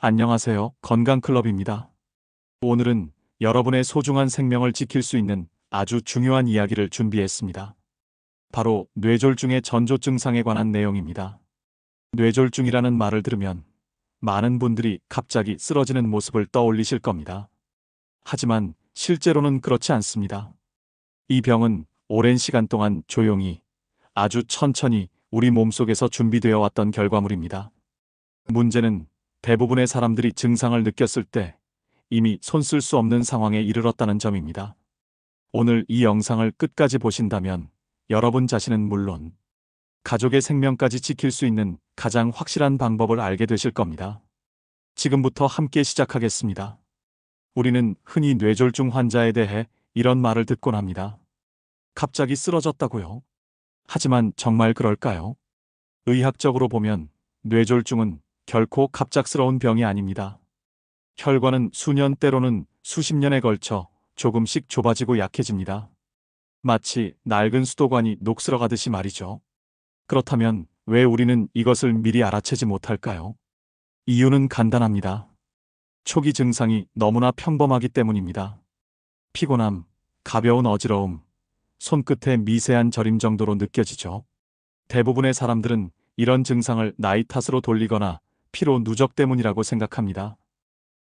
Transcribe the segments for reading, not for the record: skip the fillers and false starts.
안녕하세요. 건강클럽입니다. 오늘은 여러분의 소중한 생명을 지킬 수 있는 아주 중요한 이야기를 준비했습니다. 바로 뇌졸중의 전조 증상에 관한 내용입니다. 뇌졸중이라는 말을 들으면 많은 분들이 갑자기 쓰러지는 모습을 떠올리실 겁니다. 하지만 실제로는 그렇지 않습니다. 이 병은 오랜 시간 동안 조용히, 아주 천천히 우리 몸속에서 준비되어 왔던 결과물입니다. 문제는 대부분의 사람들이 증상을 느꼈을 때 이미 손쓸 수 없는 상황에 이르렀다는 점입니다. 오늘 이 영상을 끝까지 보신다면 여러분 자신은 물론 가족의 생명까지 지킬 수 있는 가장 확실한 방법을 알게 되실 겁니다. 지금부터 함께 시작하겠습니다. 우리는 흔히 뇌졸중 환자에 대해 이런 말을 듣곤 합니다. 갑자기 쓰러졌다고요? 하지만 정말 그럴까요? 의학적으로 보면 뇌졸중은 결코 갑작스러운 병이 아닙니다. 혈관은 수년 때로는 수십 년에 걸쳐 조금씩 좁아지고 약해집니다. 마치 낡은 수도관이 녹슬어가듯이 말이죠. 그렇다면 왜 우리는 이것을 미리 알아채지 못할까요? 이유는 간단합니다. 초기 증상이 너무나 평범하기 때문입니다. 피곤함, 가벼운 어지러움, 손끝의 미세한 저림 정도로 느껴지죠. 대부분의 사람들은 이런 증상을 나이 탓으로 돌리거나 피로 누적 때문이라고 생각합니다.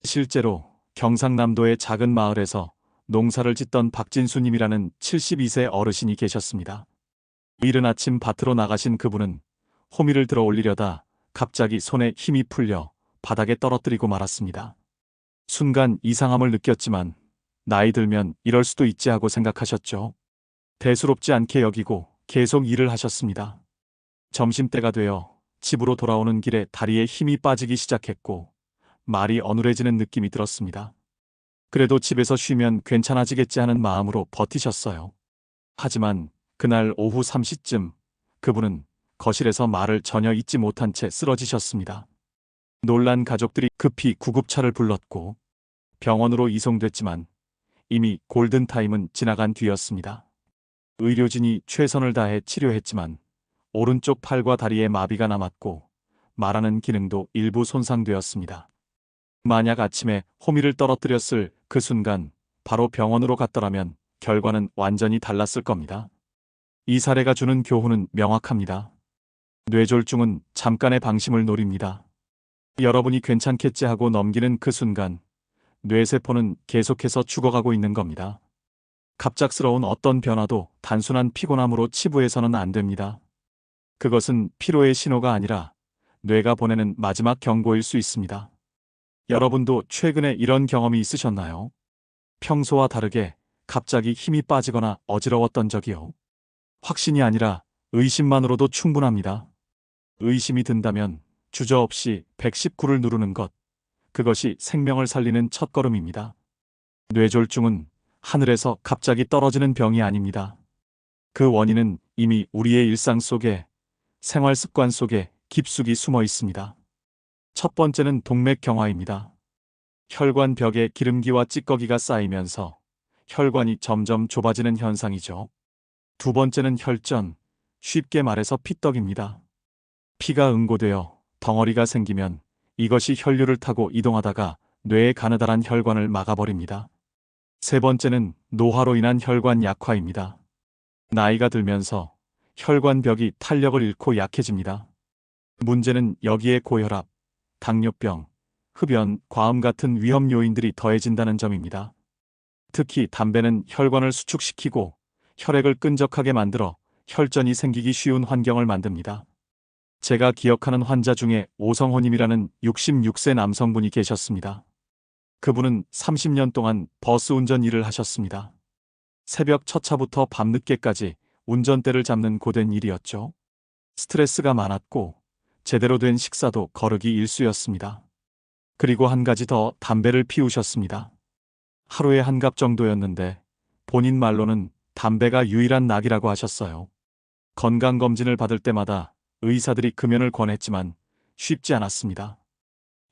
실제로 경상남도의 작은 마을에서 농사를 짓던 박진수님이라는 72세 어르신이 계셨습니다. 이른 아침 밭으로 나가신 그분은 호미를 들어 올리려다 갑자기 손에 힘이 풀려 바닥에 떨어뜨리고 말았습니다. 순간 이상함을 느꼈지만 나이 들면 이럴 수도 있지 하고 생각하셨죠. 대수롭지 않게 여기고 계속 일을 하셨습니다. 점심때가 되어 집으로 돌아오는 길에 다리에 힘이 빠지기 시작했고 말이 어눌해지는 느낌이 들었습니다. 그래도 집에서 쉬면 괜찮아지겠지 하는 마음으로 버티셨어요. 하지만 그날 오후 3시쯤 그분은 거실에서 말을 전혀 잇지 못한 채 쓰러지셨습니다. 놀란 가족들이 급히 구급차를 불렀고 병원으로 이송됐지만 이미 골든타임은 지나간 뒤였습니다. 의료진이 최선을 다해 치료했지만 오른쪽 팔과 다리에 마비가 남았고 말하는 기능도 일부 손상되었습니다. 만약 아침에 호미를 떨어뜨렸을 그 순간 바로 병원으로 갔더라면 결과는 완전히 달랐을 겁니다. 이 사례가 주는 교훈은 명확합니다. 뇌졸중은 잠깐의 방심을 노립니다. 여러분이 괜찮겠지 하고 넘기는 그 순간 뇌세포는 계속해서 죽어가고 있는 겁니다. 갑작스러운 어떤 변화도 단순한 피곤함으로 치부해서는 안 됩니다. 그것은 피로의 신호가 아니라 뇌가 보내는 마지막 경고일 수 있습니다. 여러분도 최근에 이런 경험이 있으셨나요? 평소와 다르게 갑자기 힘이 빠지거나 어지러웠던 적이요. 확신이 아니라 의심만으로도 충분합니다. 의심이 든다면 주저없이 119를 누르는 것, 그것이 생명을 살리는 첫걸음입니다. 뇌졸중은 하늘에서 갑자기 떨어지는 병이 아닙니다. 그 원인은 이미 우리의 일상 속에, 생활 습관 속에 깊숙이 숨어 있습니다. 첫 번째는 동맥경화입니다. 혈관 벽에 기름기와 찌꺼기가 쌓이면서 혈관이 점점 좁아지는 현상이죠. 두 번째는 혈전, 쉽게 말해서 피떡입니다. 피가 응고되어 덩어리가 생기면 이것이 혈류를 타고 이동하다가 뇌에 가느다란 혈관을 막아버립니다. 세 번째는 노화로 인한 혈관 약화입니다. 나이가 들면서 혈관벽이 탄력을 잃고 약해집니다. 문제는 여기에 고혈압, 당뇨병, 흡연, 과음 같은 위험 요인들이 더해진다는 점입니다. 특히 담배는 혈관을 수축시키고 혈액을 끈적하게 만들어 혈전이 생기기 쉬운 환경을 만듭니다. 제가 기억하는 환자 중에 오성호님이라는 66세 남성분이 계셨습니다. 그분은 30년 동안 버스 운전 일을 하셨습니다. 새벽 첫 차부터 밤늦게까지 운전대를 잡는 고된 일이었죠. 스트레스가 많았고 제대로 된 식사도 거르기 일쑤였습니다. 그리고 한 가지 더 담배를 피우셨습니다. 하루에 한 갑 정도였는데 본인 말로는 담배가 유일한 낙이라고 하셨어요. 건강검진을 받을 때마다 의사들이 금연을 권했지만 쉽지 않았습니다.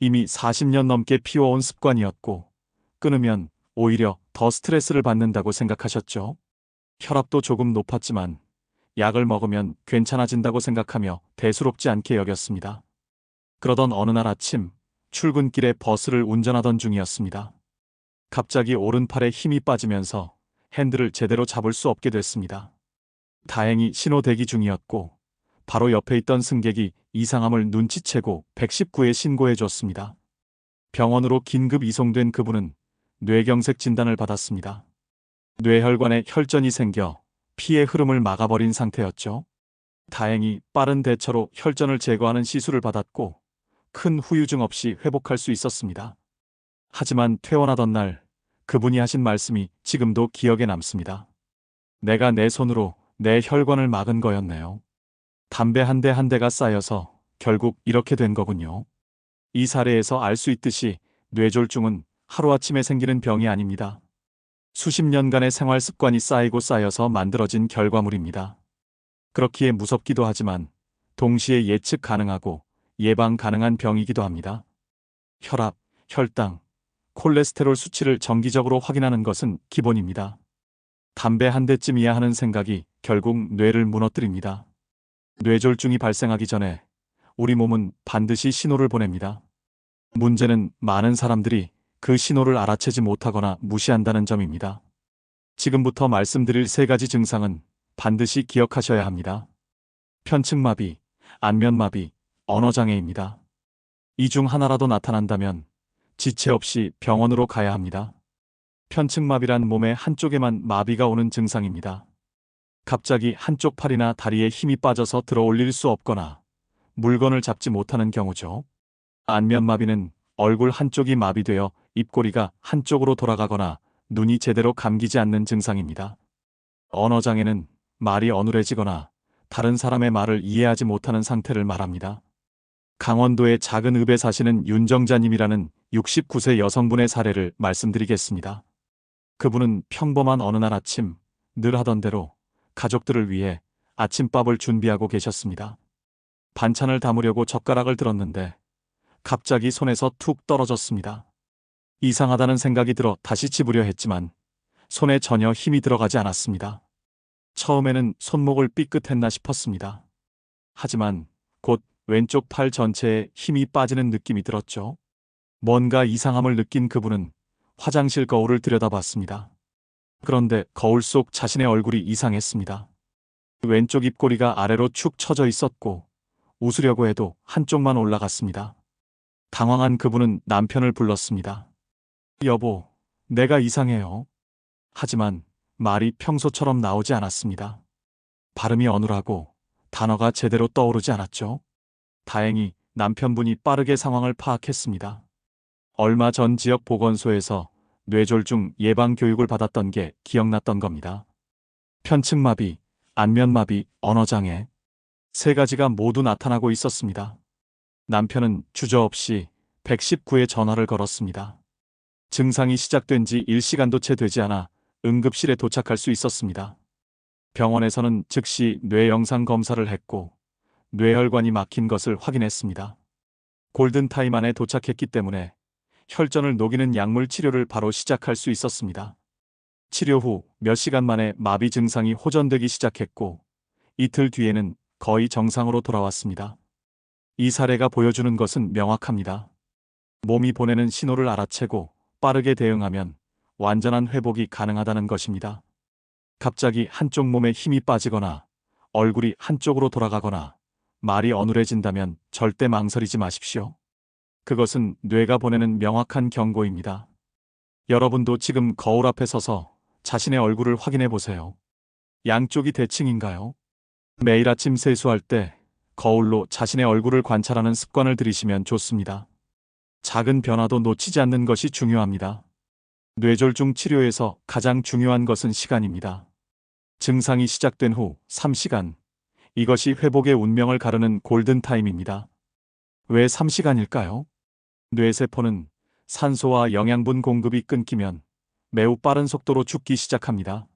이미 40년 넘게 피워온 습관이었고 끊으면 오히려 더 스트레스를 받는다고 생각하셨죠. 혈압도 조금 높았지만 약을 먹으면 괜찮아진다고 생각하며 대수롭지 않게 여겼습니다. 그러던 어느 날 아침 출근길에 버스를 운전하던 중이었습니다. 갑자기 오른팔에 힘이 빠지면서 핸들을 제대로 잡을 수 없게 됐습니다. 다행히 신호 대기 중이었고 바로 옆에 있던 승객이 이상함을 눈치채고 119에 신고해 줬습니다. 병원으로 긴급 이송된 그분은 뇌경색 진단을 받았습니다. 뇌혈관에 혈전이 생겨 피의 흐름을 막아버린 상태였죠. 다행히 빠른 대처로 혈전을 제거하는 시술을 받았고 큰 후유증 없이 회복할 수 있었습니다. 하지만 퇴원하던 날 그분이 하신 말씀이 지금도 기억에 남습니다. 내가 내 손으로 내 혈관을 막은 거였네요. 담배 한 대 한 대가 쌓여서 결국 이렇게 된 거군요. 이 사례에서 알 수 있듯이 뇌졸중은 하루아침에 생기는 병이 아닙니다. 수십 년간의 생활 습관이 쌓이고 쌓여서 만들어진 결과물입니다. 그렇기에 무섭기도 하지만 동시에 예측 가능하고 예방 가능한 병이기도 합니다. 혈압, 혈당, 콜레스테롤 수치를 정기적으로 확인하는 것은 기본입니다. 담배 한 대쯤이야 하는 생각이 결국 뇌를 무너뜨립니다. 뇌졸중이 발생하기 전에 우리 몸은 반드시 신호를 보냅니다. 문제는 많은 사람들이 그 신호를 알아채지 못하거나 무시한다는 점입니다. 지금부터 말씀드릴 3가지 증상은 반드시 기억하셔야 합니다. 편측마비, 안면마비, 언어장애입니다. 이 중 하나라도 나타난다면 지체 없이 병원으로 가야 합니다. 편측마비란 몸의 한쪽에만 마비가 오는 증상입니다. 갑자기 한쪽 팔이나 다리에 힘이 빠져서 들어 올릴 수 없거나 물건을 잡지 못하는 경우죠. 안면마비는 얼굴 한쪽이 마비되어 입꼬리가 한쪽으로 돌아가거나 눈이 제대로 감기지 않는 증상입니다. 언어장애는 말이 어눌해지거나 다른 사람의 말을 이해하지 못하는 상태를 말합니다. 강원도의 작은 읍에 사시는 윤정자님이라는 69세 여성분의 사례를 말씀드리겠습니다. 그분은 평범한 어느 날 아침 늘 하던 대로 가족들을 위해 아침밥을 준비하고 계셨습니다. 반찬을 담으려고 젓가락을 들었는데 갑자기 손에서 툭 떨어졌습니다. 이상하다는 생각이 들어 다시 집으려 했지만 손에 전혀 힘이 들어가지 않았습니다. 처음에는 손목을 삐끗했나 싶었습니다. 하지만 곧 왼쪽 팔 전체에 힘이 빠지는 느낌이 들었죠. 뭔가 이상함을 느낀 그분은 화장실 거울을 들여다봤습니다. 그런데 거울 속 자신의 얼굴이 이상했습니다. 왼쪽 입꼬리가 아래로 축 처져 있었고 웃으려고 해도 한쪽만 올라갔습니다. 당황한 그분은 남편을 불렀습니다. 여보, 내가 이상해요. 하지만 말이 평소처럼 나오지 않았습니다. 발음이 어눌하고 단어가 제대로 떠오르지 않았죠. 다행히 남편분이 빠르게 상황을 파악했습니다. 얼마 전 지역 보건소에서 뇌졸중 예방 교육을 받았던 게 기억났던 겁니다. 편측마비, 안면마비, 언어장애 3가지가 모두 나타나고 있었습니다. 남편은 주저없이 119에 전화를 걸었습니다. 증상이 시작된 지 1시간도 채 되지 않아 응급실에 도착할 수 있었습니다. 병원에서는 즉시 뇌 영상 검사를 했고 뇌혈관이 막힌 것을 확인했습니다. 골든타임 안에 도착했기 때문에 혈전을 녹이는 약물 치료를 바로 시작할 수 있었습니다. 치료 후 몇 시간 만에 마비 증상이 호전되기 시작했고 이틀 뒤에는 거의 정상으로 돌아왔습니다. 이 사례가 보여주는 것은 명확합니다. 몸이 보내는 신호를 알아채고 빠르게 대응하면 완전한 회복이 가능하다는 것입니다. 갑자기 한쪽 몸에 힘이 빠지거나 얼굴이 한쪽으로 돌아가거나 말이 어눌해진다면 절대 망설이지 마십시오. 그것은 뇌가 보내는 명확한 경고입니다. 여러분도 지금 거울 앞에 서서 자신의 얼굴을 확인해 보세요. 양쪽이 대칭인가요? 매일 아침 세수할 때 거울로 자신의 얼굴을 관찰하는 습관을 들이시면 좋습니다. 작은 변화도 놓치지 않는 것이 중요합니다. 뇌졸중 치료에서 가장 중요한 것은 시간입니다. 증상이 시작된 후 3시간. 이것이 회복의 운명을 가르는 골든타임입니다. 왜 3시간일까요? 뇌세포는 산소와 영양분 공급이 끊기면 매우 빠른 속도로 죽기 시작합니다.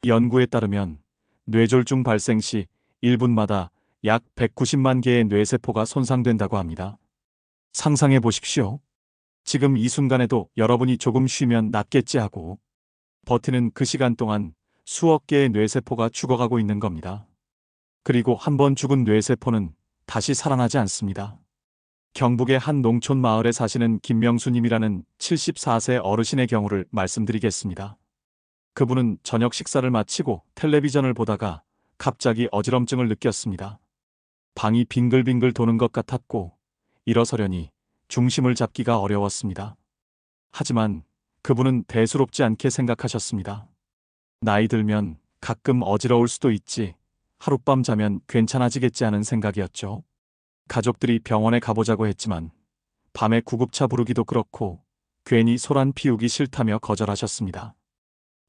연구에 따르면 뇌졸중 발생 시 1분마다 약 190만 개의 뇌세포가 손상된다고 합니다. 상상해 보십시오. 지금 이 순간에도 여러분이 조금 쉬면 낫겠지 하고 버티는 그 시간 동안 수억 개의 뇌세포가 죽어가고 있는 겁니다. 그리고 한 번 죽은 뇌세포는 다시 살아나지 않습니다. 경북의 한 농촌 마을에 사시는 김명수님이라는 74세 어르신의 경우를 말씀드리겠습니다. 그분은 저녁 식사를 마치고 텔레비전을 보다가 갑자기 어지럼증을 느꼈습니다. 방이 빙글빙글 도는 것 같았고 일어서려니 중심을 잡기가 어려웠습니다. 하지만 그분은 대수롭지 않게 생각하셨습니다. 나이 들면 가끔 어지러울 수도 있지, 하룻밤 자면 괜찮아지겠지 하는 생각이었죠. 가족들이 병원에 가보자고 했지만 밤에 구급차 부르기도 그렇고 괜히 소란 피우기 싫다며 거절하셨습니다.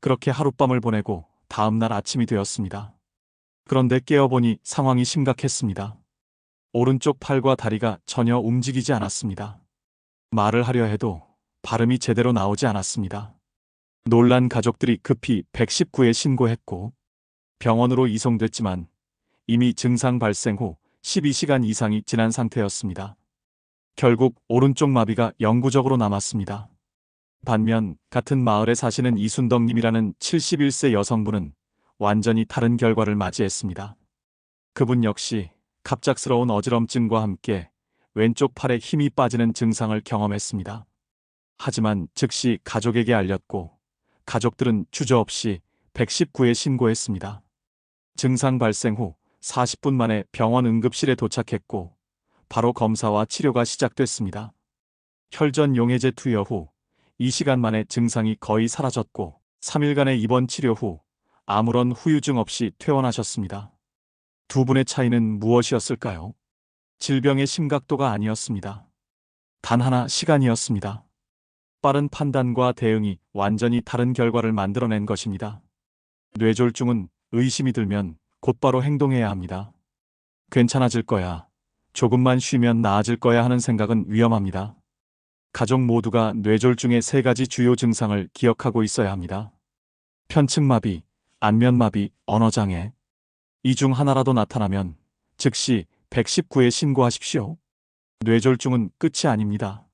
그렇게 하룻밤을 보내고 다음날 아침이 되었습니다. 그런데 깨어보니 상황이 심각했습니다. 오른쪽 팔과 다리가 전혀 움직이지 않았습니다. 말을 하려 해도 발음이 제대로 나오지 않았습니다. 놀란 가족들이 급히 119에 신고했고 병원으로 이송됐지만 이미 증상 발생 후 12시간 이상이 지난 상태였습니다. 결국 오른쪽 마비가 영구적으로 남았습니다. 반면 같은 마을에 사시는 이순덕님이라는 71세 여성분은 완전히 다른 결과를 맞이했습니다. 그분 역시 갑작스러운 어지럼증과 함께 왼쪽 팔에 힘이 빠지는 증상을 경험했습니다. 하지만 즉시 가족에게 알렸고 가족들은 주저없이 119에 신고했습니다. 증상 발생 후 40분 만에 병원 응급실에 도착했고 바로 검사와 치료가 시작됐습니다. 혈전 용해제 투여 후 2시간 만에 증상이 거의 사라졌고 3일간의 입원 치료 후 아무런 후유증 없이 퇴원하셨습니다. 두 분의 차이는 무엇이었을까요? 질병의 심각도가 아니었습니다. 단 하나, 시간이었습니다. 빠른 판단과 대응이 완전히 다른 결과를 만들어낸 것입니다. 뇌졸중은 의심이 들면 곧바로 행동해야 합니다. 괜찮아질 거야, 조금만 쉬면 나아질 거야 하는 생각은 위험합니다. 가족 모두가 뇌졸중의 3가지 주요 증상을 기억하고 있어야 합니다. 편측마비, 안면마비, 언어장애. 이 중 하나라도 나타나면 즉시 119에 신고하십시오. 뇌졸중은 끝이 아닙니다.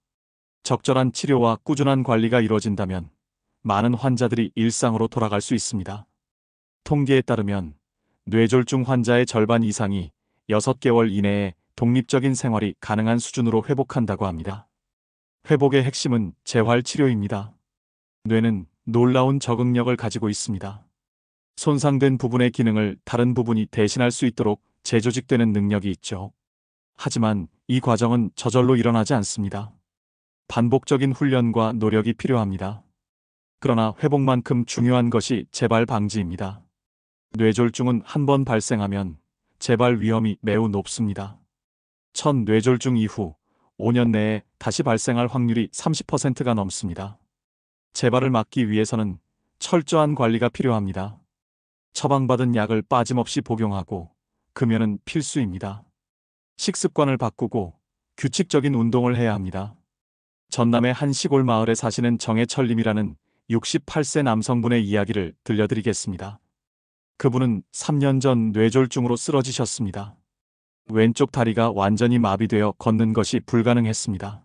적절한 치료와 꾸준한 관리가 이루어진다면 많은 환자들이 일상으로 돌아갈 수 있습니다. 통계에 따르면 뇌졸중 환자의 절반 이상이 6개월 이내에 독립적인 생활이 가능한 수준으로 회복한다고 합니다. 회복의 핵심은 재활치료입니다. 뇌는 놀라운 적응력을 가지고 있습니다. 손상된 부분의 기능을 다른 부분이 대신할 수 있도록 재조직되는 능력이 있죠. 하지만 이 과정은 저절로 일어나지 않습니다. 반복적인 훈련과 노력이 필요합니다. 그러나 회복만큼 중요한 것이 재발 방지입니다. 뇌졸중은 한 번 발생하면 재발 위험이 매우 높습니다. 첫 뇌졸중 이후 5년 내에 다시 발생할 확률이 30%가 넘습니다. 재발을 막기 위해서는 철저한 관리가 필요합니다. 처방받은 약을 빠짐없이 복용하고 금연은 필수입니다. 식습관을 바꾸고 규칙적인 운동을 해야 합니다. 전남의 한 시골 마을에 사시는 정해철님이라는 68세 남성분의 이야기를 들려드리겠습니다. 그분은 3년 전 뇌졸중으로 쓰러지셨습니다. 왼쪽 다리가 완전히 마비되어 걷는 것이 불가능했습니다.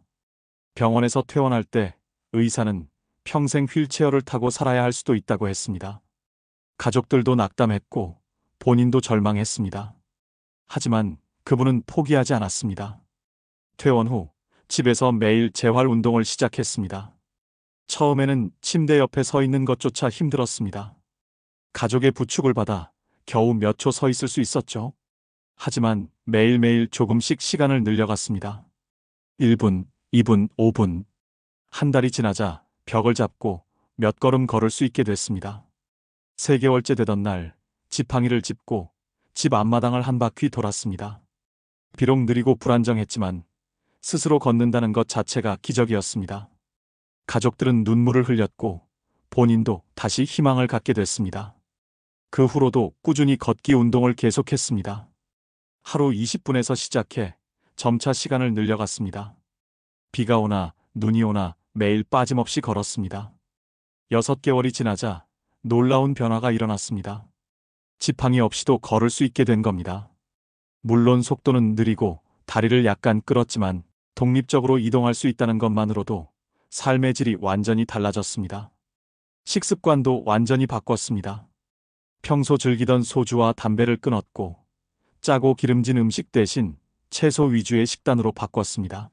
병원에서 퇴원할 때 의사는 평생 휠체어를 타고 살아야 할 수도 있다고 했습니다. 가족들도 낙담했고 본인도 절망했습니다. 하지만 그분은 포기하지 않았습니다. 퇴원 후 집에서 매일 재활 운동을 시작했습니다. 처음에는 침대 옆에 서 있는 것조차 힘들었습니다. 가족의 부축을 받아 겨우 몇 초 서 있을 수 있었죠. 하지만 매일매일 조금씩 시간을 늘려갔습니다. 1분, 2분, 5분. 한 달이 지나자 벽을 잡고 몇 걸음 걸을 수 있게 됐습니다. 3개월째 되던 날 지팡이를 짚고 집 앞마당을 한 바퀴 돌았습니다. 비록 느리고 불안정했지만 스스로 걷는다는 것 자체가 기적이었습니다. 가족들은 눈물을 흘렸고 본인도 다시 희망을 갖게 됐습니다. 그 후로도 꾸준히 걷기 운동을 계속했습니다. 하루 20분에서 시작해 점차 시간을 늘려갔습니다. 비가 오나 눈이 오나 매일 빠짐없이 걸었습니다. 6개월이 지나자 놀라운 변화가 일어났습니다. 지팡이 없이도 걸을 수 있게 된 겁니다. 물론 속도는 느리고 다리를 약간 끌었지만 독립적으로 이동할 수 있다는 것만으로도 삶의 질이 완전히 달라졌습니다. 식습관도 완전히 바꿨습니다. 평소 즐기던 소주와 담배를 끊었고 짜고 기름진 음식 대신 채소 위주의 식단으로 바꿨습니다.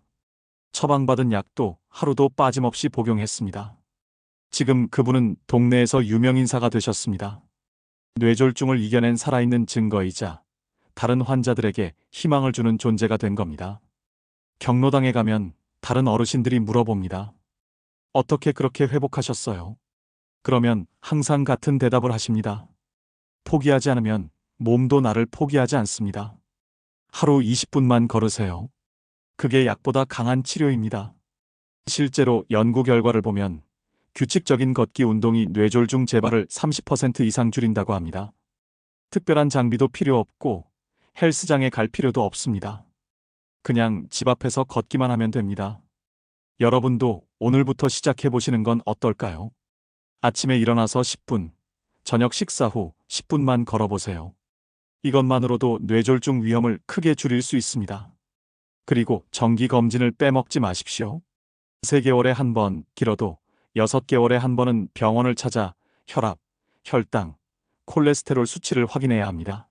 처방받은 약도 하루도 빠짐없이 복용했습니다. 지금 그분은 동네에서 유명인사가 되셨습니다. 뇌졸중을 이겨낸 살아있는 증거이자 다른 환자들에게 희망을 주는 존재가 된 겁니다. 경로당에 가면 다른 어르신들이 물어봅니다. 어떻게 그렇게 회복하셨어요? 그러면 항상 같은 대답을 하십니다. 포기하지 않으면 몸도 나를 포기하지 않습니다. 하루 20분만 걸으세요. 그게 약보다 강한 치료입니다. 실제로 연구 결과를 보면 규칙적인 걷기 운동이 뇌졸중 재발을 30% 이상 줄인다고 합니다. 특별한 장비도 필요 없고 헬스장에 갈 필요도 없습니다. 그냥 집 앞에서 걷기만 하면 됩니다. 여러분도 오늘부터 시작해 보시는 건 어떨까요? 아침에 일어나서 10분, 저녁 식사 후 10분만 걸어보세요. 이것만으로도 뇌졸중 위험을 크게 줄일 수 있습니다. 그리고 정기 검진을 빼먹지 마십시오. 3개월에 한 번, 길어도 6개월에 한 번은 병원을 찾아 혈압, 혈당, 콜레스테롤 수치를 확인해야 합니다.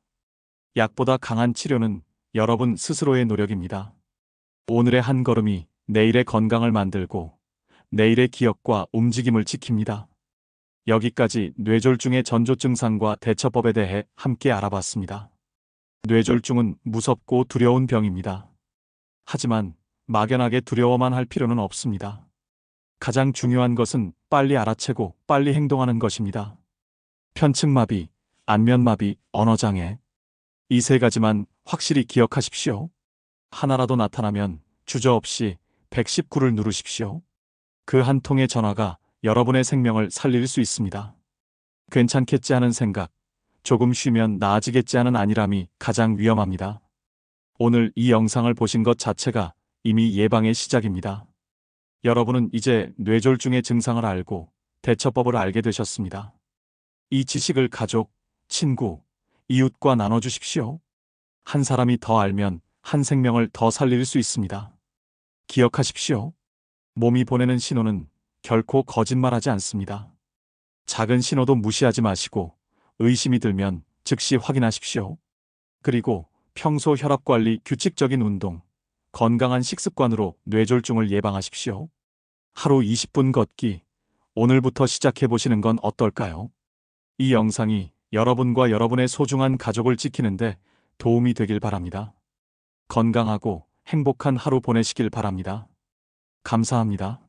약보다 강한 치료는 여러분 스스로의 노력입니다. 오늘의 한 걸음이 내일의 건강을 만들고 내일의 기억과 움직임을 지킵니다. 여기까지 뇌졸중의 전조 증상과 대처법에 대해 함께 알아봤습니다. 뇌졸중은 무섭고 두려운 병입니다. 하지만 막연하게 두려워만 할 필요는 없습니다. 가장 중요한 것은 빨리 알아채고 빨리 행동하는 것입니다. 편측마비, 안면마비, 언어장애. 이 3가지만 확실히 기억하십시오. 하나라도 나타나면 주저없이 119를 누르십시오. 그 한 통의 전화가 여러분의 생명을 살릴 수 있습니다. 괜찮겠지 하는 생각, 조금 쉬면 나아지겠지 하는 안일함이 가장 위험합니다. 오늘 이 영상을 보신 것 자체가 이미 예방의 시작입니다. 여러분은 이제 뇌졸중의 증상을 알고 대처법을 알게 되셨습니다. 이 지식을 가족, 친구, 이웃과 나눠주십시오. 한 사람이 더 알면 한 생명을 더 살릴 수 있습니다. 기억하십시오. 몸이 보내는 신호는 결코 거짓말하지 않습니다. 작은 신호도 무시하지 마시고 의심이 들면 즉시 확인하십시오. 그리고 평소 혈압관리, 규칙적인 운동, 건강한 식습관으로 뇌졸중을 예방하십시오. 하루 20분 걷기, 오늘부터 시작해 보시는 건 어떨까요? 이 영상이 여러분과 여러분의 소중한 가족을 지키는데 도움이 되길 바랍니다. 건강하고 행복한 하루 보내시길 바랍니다. 감사합니다.